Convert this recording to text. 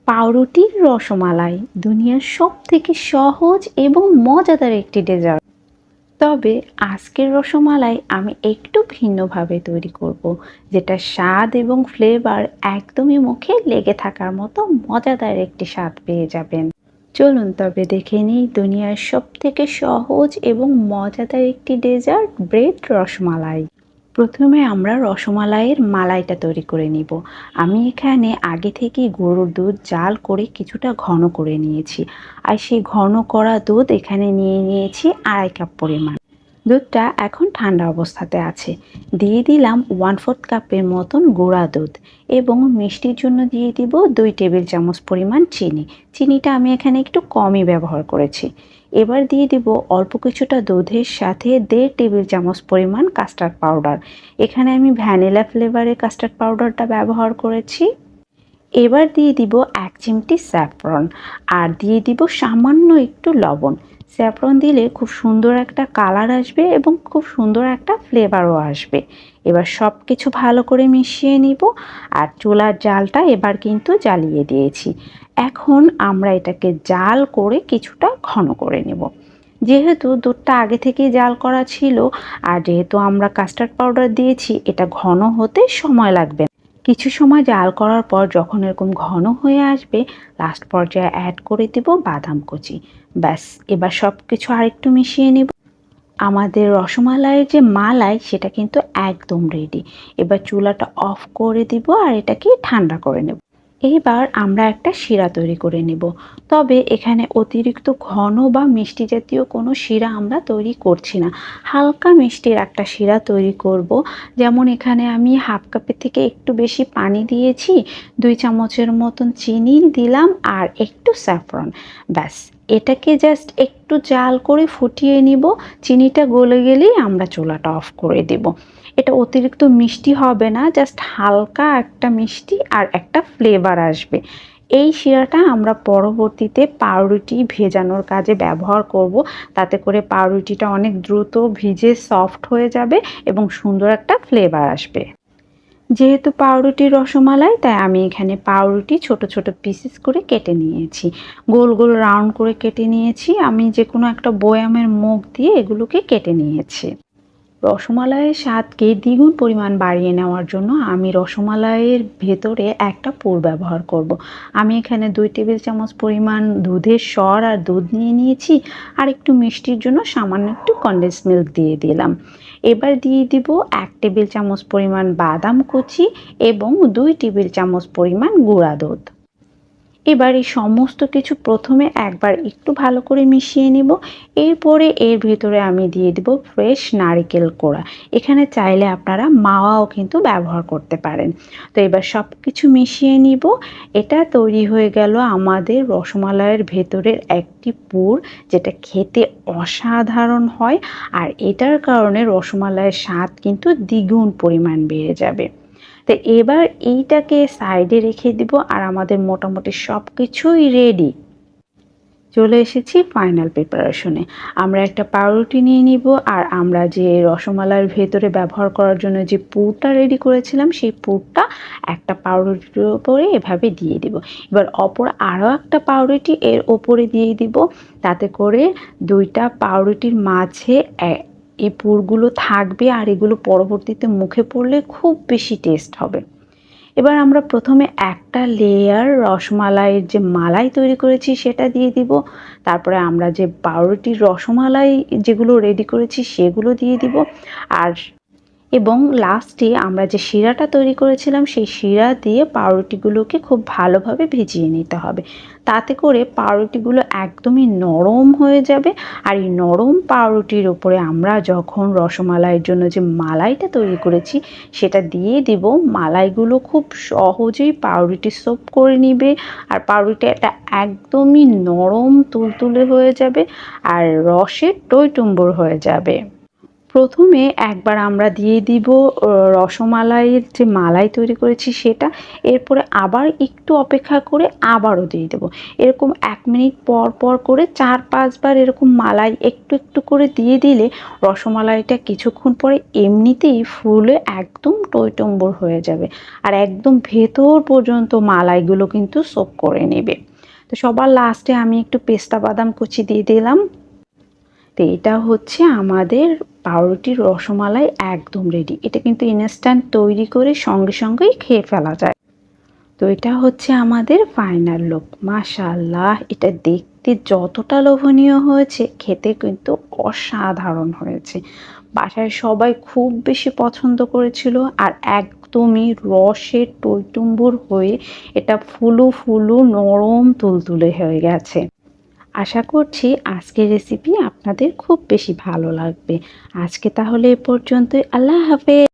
পাউরুটির রসমালাই দুনিয়ার সবথেকে সহজ এবং মজাদার একটি ডেজার্ট। তবে আজকের রসমালাই আমি একটু ভিন্নভাবে তৈরি করব, যেটা স্বাদ এবং ফ্লেভার একদমই মুখে লেগে থাকার মতো মজাদার একটি স্বাদ পেয়ে যাবেন। চলুন তবে দেখে নিই দুনিয়ার সবথেকে সহজ এবং মজাদার একটি ডেজার্ট, ব্রেড রসমালাই। প্রথমে আমরা রসমালাইয়ের মালাইটা তৈরি করে নিব। আমি এখানে আগে থেকেই গরুর দুধ জাল করে কিছুটা ঘন করে নিয়েছি, আর সেই ঘন করা দুধ এখানে নিয়ে নিয়েছি 2.5 কাপ পরিমাণ। দুধটা এখন ঠান্ডা অবস্থাতে আছে। দিয়ে দিলাম 1/4 কাপের মতন গুঁড়া দুধ এবং মিষ্টির জন্য দিয়ে দিব 2 টেবিল চামচ পরিমাণ চিনি। চিনিটা আমি এখানে একটু কমই ব্যবহার করেছি। এবার দিয়ে দিব অল্প কিছুটা দুধের সাথে 1.5 টেবিল চামচ পরিমাণ কাস্টার্ড পাউডার। এখানে আমি ভ্যানিলা ফ্লেভারের কাস্টার্ড পাউডারটা ব্যবহার করেছি। এবার দিয়ে দিব 1 চিমটি স্যাফরন, আর দিয়ে দিব সামান্য একটু লবণ। স্যাফরন দিলে খুব সুন্দর একটা কালার আসবে এবং খুব সুন্দর একটা ফ্লেভারও আসবে। এবার সব কিছু ভালো করে মিশিয়ে নিব, আর চুলার জালটা এবার কিন্তু জ্বালিয়ে দিয়েছি। এখন আমরা এটাকে জাল করে কিছুটা ঘন করে নেব। যেহেতু দুধটা আগে থেকেই জাল করা ছিল, আর যেহেতু আমরা কাস্টার্ড পাউডার দিয়েছি, এটা ঘন হতে সময় লাগবে। কিছু সময় জাল করার পর যখন এরকম ঘন হয়ে আসবে, লাস্ট পর্যায়ে অ্যাড করে দেব বাদাম কুচি। ব্যাস, এবার সব কিছু আরেকটু মিশিয়ে নেব। আমাদের রসমালাইয়ের যে মালাই সেটা কিন্তু একদম রেডি। এবার চুলাটা অফ করে দিব আর এটাকে ঠান্ডা করে নেব। এবার আমরা একটা শিরা তৈরি করে নেব। তবে এখানে অতিরিক্ত ঘন বা মিষ্টি জাতীয় কোনো শিরা আমরা তৈরি করছি না। হালকা মিষ্টির একটা শিরা তৈরি করব। যেমন এখানে আমি 1/2 কাপের থেকে একটু বেশি পানি দিয়েছি, 2 চামচের মতন চিনি দিলাম আর একটু স্যাফরন। ব্যাস, এটাকে জাস্ট একটু জাল করে ফুটিয়ে নিব। চিনিটা গলে গেলেই আমরা চুলাটা অফ করে দেব। এটা অতিরিক্ত মিষ্টি হবে না, জাস্ট হালকা একটা মিষ্টি আর একটা ফ্লেভার আসবে। এই শিরাটা আমরা পরবর্তীতে পাউরুটি ভেজানোর কাজে ব্যবহার করব। তাতে করে পাউরুটিটা অনেক দ্রুত ভিজে সফট হয়ে যাবে এবং সুন্দর একটা ফ্লেভার আসবে। যেহেতু পাউরুটির রসমালাই, তাই আমি এখানে পাউরুটি ছোট ছোট পিসেস করে কেটে নিয়েছি। গোল গোল রাউন্ড করে কেটে নিয়েছি। আমি যে কোনো একটা বয়ামের মুখ দিয়ে এগুলোকে কেটে নিয়েছি। রসমালাইয়ের স্বাদকে দ্বিগুণ পরিমাণ বাড়িয়ে নেওয়ার জন্য আমি রসমালাইয়ের ভেতরে একটা পুর ব্যবহার করব। আমি এখানে 2 টেবিল চামচ পরিমাণ দুধের সর আর দুধ নিয়ে নিয়েছি, আর একটু মিষ্টির জন্য সামান্য একটু কনডেন্স মিল্ক দিয়ে দিলাম। এবার দিয়ে দিব 1 টেবিল চামচ পরিমাণ বাদাম কুচি এবং 2 টেবিল চামচ পরিমাণ গুঁড়া দুধ। এবার এই সমস্ত কিছু প্রথমে একবার একটু ভালো করে মিশিয়ে নিব। এরপরে এর ভিতরে আমি দিয়ে দিব ফ্রেশ নারকেল কোড়া। এখানে চাইলে আপনারা মাওয়াও কিন্তু ব্যবহার করতে পারেন। তো এবার সব কিছু মিশিয়ে নিব। এটা তৈরি হয়ে গেল আমাদের রসমালাইয়ের ভেতরের একটি পুর, যেটা খেতে অসাধারণ হয়। আর এটার কারণে রসমালাইয়ের স্বাদ কিন্তু দ্বিগুণ পরিমাণ বেড়ে যাবে। তো এবার এইটাকে সাইডে রেখে দিব, আর আমাদের মোটামুটি সব কিছুই রেডি। চলে এসেছি ফাইনাল প্রিপারেশনে। আমরা একটা পাউরুটি নিয়ে নিব, আর আমরা যে রসমালাইয়ের ভেতরে ব্যবহার করার জন্য যে পুরটা রেডি করেছিলাম, সেই পুরটা একটা পাউরুটির ওপরে এভাবে দিয়ে দিব। এবার অপর আরও একটা পাউরুটি এর ওপরে দিয়ে দিব। তাতে করে 2টা পাউরুটির মাঝে এই পুরগুলো থাকবে, আর এগুলো পরবর্তীতে মুখে পড়লে খুব বেশি টেস্ট হবে। এবার আমরা প্রথমে একটা লেয়ার রসমালাইয়ের যে মালাই তৈরি করেছি সেটা দিয়ে দিব। তারপরে আমরা যে পাউরুটির রসমালাই যেগুলো রেডি করেছি সেগুলো দিয়ে দিব। আর এবং লাস্টে আমরা যে শিরাটা তৈরি করেছিলাম সেই শিরা দিয়ে পাউরুটিগুলোকে খুব ভালোভাবে ভিজিয়ে নিতে হবে। তাতে করে পাউরুটিগুলো একদমই নরম হয়ে যাবে। আর এই নরম পাউরুটির উপরে আমরা যখন রসমালাইয়ের জন্য যে মালাইটা তৈরি করেছি সেটা দিয়ে দিব। মালাইগুলো খুব সহজেই পাউরুটি সোপ করে নিবে, আর পাউরুটিটা একদমই নরম তুলতুলে হয়ে যাবে আর রসে টইটুম্বর হয়ে যাবে। প্রথমে একবার আমরা দিয়ে দিব রসমালাইয়ের যে মালাই তৈরি করেছি সেটা, এরপরে আবার একটু অপেক্ষা করে আবারও দিয়ে দেবো। এরকম 1 মিনিট পর পর করে 4-5 বার এরকম মালাই একটু একটু করে দিয়ে দিলে রসমালাইটা কিছুক্ষণ পরে এমনিতেই ফুলে একদম টইটম্বুর হয়ে যাবে, আর একদম ভেতর পর্যন্ত মালাইগুলো কিন্তু সোক করে নেবে। তো সবার লাস্টে আমি একটু পেস্তা বাদাম কুচি দিয়ে দিলাম। তো এটা হচ্ছে আমাদের পাউরুটির রসমালাই একদম রেডি। এটা কিন্তু ইনস্ট্যান্ট তৈরি করে সঙ্গে সঙ্গেই খেয়ে ফেলা যায়। তো এটা হচ্ছে আমাদের ফাইনাল লুক। মাশাআল্লাহ, এটা দেখতে যতটা লোভনীয় হয়েছে, খেতে কিন্তু অসাধারণ হয়েছে। বাসায় সবাই খুব বেশি পছন্দ করেছিল, আর একদমই রসে টইটুম্বুর হয়ে এটা ফুলু ফুলু নরম তুলতুলে হয়ে গেছে। আশা করছি আজকের রেসিপি আপনাদের খুব বেশি ভালো লাগবে। আজকে তাহলে এ পর্যন্তই। আল্লাহ হাফেজ।